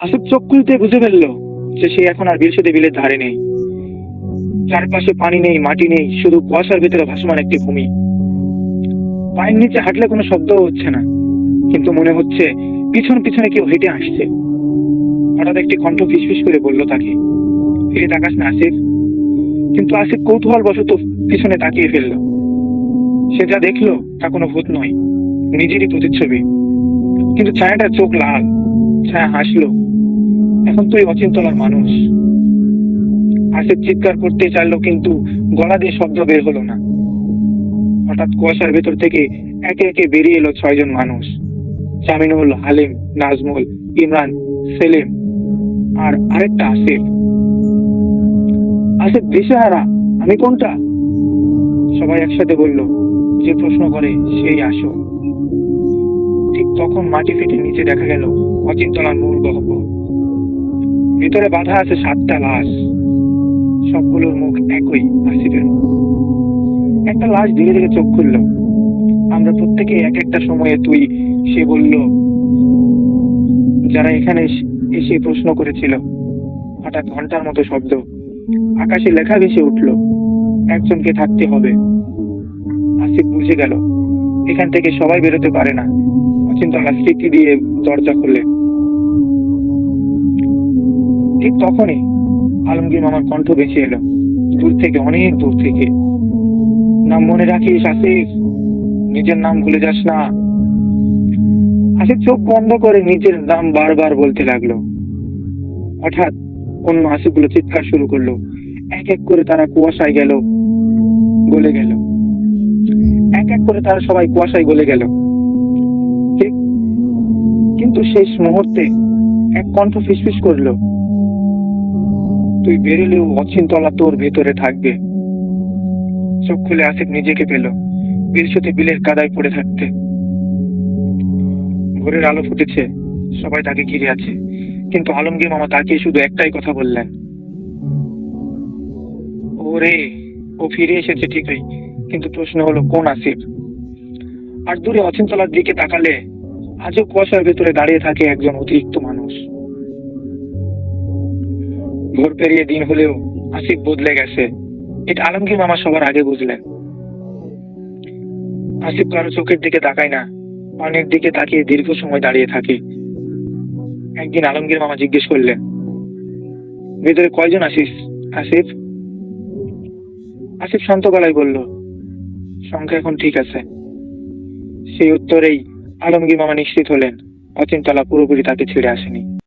আসিফ চোখ খুলতে বুঝে ফেললো যে সে এখন আর বিলসেতে বিলের ধারে নেই। চারপাশে পানি নেই, মাটি নেই, শুধু কুয়াশার ভিতরে ভাসমান একটি ভূমি। পায়ের নিচে হাঁটলে কোনো শব্দও হচ্ছে না, কিন্তু মনে হচ্ছে পিছন পিছনে কেউ হেঁটে আসছে। হঠাৎ একটি কণ্ঠ ফিসফিস করে বলল তাকে, ফিরে তাকাস না আসিফ। কিন্তু আসিফ কৌতূহল বশত পিছনে তাকিয়ে ফেললো। সে যা দেখলো তা কোনো ভূত নয়, নিজেরই প্রতিচ্ছবি। কিন্তু ছায়াটার চোখ লাল। ছায়া হাসলো, এখন তুই অচিন্তলার মানুষ। আসিফ চিৎকার করতে চাইলো, কিন্তু গলা দিয়ে শব্দ বের হলো না। হঠাৎ কুয়াশার ভেতর থেকে একে একে বেরিয়ে এলো 6 জন মানুষ। জামিনুল, হালিম, নাজমুল, ইমরান, সেলিম আর আরেকটা আসিফ। আসিফ দিশেহারা, আমি কোনটা? সবাই একসাথে বলল, যে প্রশ্ন করে সেই আসো। ঠিক তখন মাটি ফেটে নিচে দেখা গেল অচিন্তলার মূল গহ্বর। ভিতরে বাঁধা আছে 7টা লাশ। সবগুলোর মুখ একই, আসিফের মুখ। একটা লাশ ধীরে ধীরে চোখ খুলল। আমরা প্রত্যেকে এক একটা সময়ে তুই, সে বলল। যারা এখানে এসে প্রশ্ন করেছিল। হঠাৎ ঘন্টার মতো শব্দ, আকাশে লেখা ভেসে উঠল, একজনকে থাকতে হবে। আসিফ বুঝে গেল এখান থেকে সবাই বেরোতে পারে না। অচিন্তলা স্মৃতি দিয়ে দরজা খুলে। ঠিক তখনই আলমগীর মামার কণ্ঠ ভেসে এলো, দূর থেকে, অনেক দূর থেকে। নাম মনে রাখিস আসিফ, নিজের নাম ভুলে যাস না। আসিফ চোখ বন্ধ করে নিজের নাম বারবার বলতে লাগলো। হঠাৎ অন্য আসিফগুলো চিৎকার শুরু করলো। এক এক করে তারা কুয়াশায় গেল, গলে গেল। এক এক করে তারা সবাই কুয়াশায় গলে গেল। কিন্তু শেষ মুহূর্তে এক কণ্ঠ ফিসফিস করলো, তুই বেরোলেও অচিন্তলা তোর ভেতরে থাকবে। চোখ খুলে আসিফ নিজেকে পেল বিলসতে বিলের কাদায় পড়ে থাকতে। ভোরের আলো ফুটেছে, সবাই তাকে ঘিরে আছে, কিন্তু আলমগীর মামা তাকিয়ে শুধু একটাই কথা বললেন, ওরে, ও ফিরে এসেছে ঠিকই, কিন্তু প্রশ্ন হলো কোন আসিফ? আর দূরে অচিন্তলার দিকে তাকালে আজও কুয়াশার ভেতরে দাঁড়িয়ে থাকে একজন অতিরিক্ত মানুষ। ভোর পেরিয়ে দিন হলেও আসিফ বদলে গেছে, এটা আলমগীর মামা সবার আগে বুঝলেন। আসিফ কারো চোখের দিকে তাকায় না, পানির দিকে তাকিয়ে দীর্ঘ সময় দাঁড়িয়ে থাকে। একদিন আলমগীর মামা জিজ্ঞেস করলেন, ভেতরে কয়জন আসিস আসিফ? আসিফ শান্ত গলায় বলল, সংখ্যা এখন ঠিক আছে। সেই উত্তরেই আলমগীর মামা নিশ্চিত হলেন অচিন্তলা পুরোপুরি তাকে ছেড়ে আসেনি।